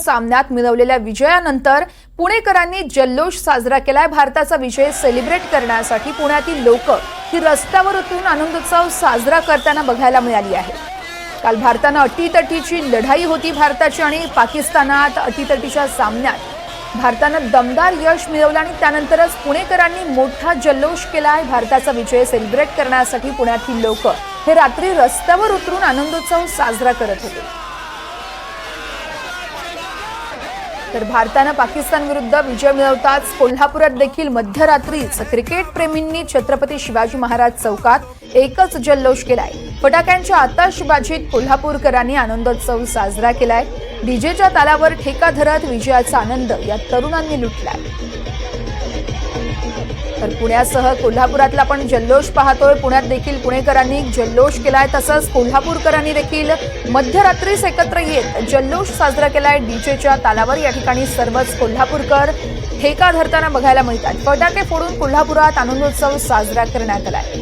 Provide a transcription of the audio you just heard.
सामन्यात मिळवलेल्या विजयानंतर पुणेकरांनी जल्लोष साजरा केलाय। भारताचा विजय सेलिब्रेट करण्यासाठी पुण्यातील लोक ही रस्त्यावर उतरून आनंदोत्सव साजरा करताना बघायला मिळाली आहे। काल भारताने अटीतटीची लढाई होती भारताची आणि पाकिस्तानात अटीतटीच्या सामन्यात भारताने दमदार यश मिळवलं आणि त्यानंतरच पुणेकरांनी मोठा जल्लोष केलाय। भारताचा विजय सेलिब्रेट करण्यासाठी पुण्यातील लोक हे रात्री रस्त्यावर उतरून आनंदोत्सव साजरा करत होते। तर भारताने पाकिस्तान विरुद्ध विजय मिळवताच कोल्हापुरात देखील मध्यरात्रीच क्रिकेट प्रेमींनी छत्रपती शिवाजी महाराज चौकात एकच जल्लोष केलाय। फटाक्यांच्या आतषबाजीत कोल्हापूरकरांनी आनंदोत्सव साजरा केलाय। डीजेच्या तालावर ठेका धरत विजयाचा आनंद या तरुणांनी लुटलाय। तर पुण्यासह कोल्हापुरातला पण जल्लोष पाहतोय। पुण्यात देखील पुणेकरांनी जल्लोष केलाय, तसंच कोल्हापूरकरांनी देखील मध्यरात्रीच एकत्र येत जल्लोष साजरा केलाय। डीजेच्या तालावर या ठिकाणी सर्वच कोल्हापूरकर ठेका धरताना बघायला मिळतात। फटाके फोडून कोल्हापुरात आनंदोत्सव साजरा करण्यात आलाय।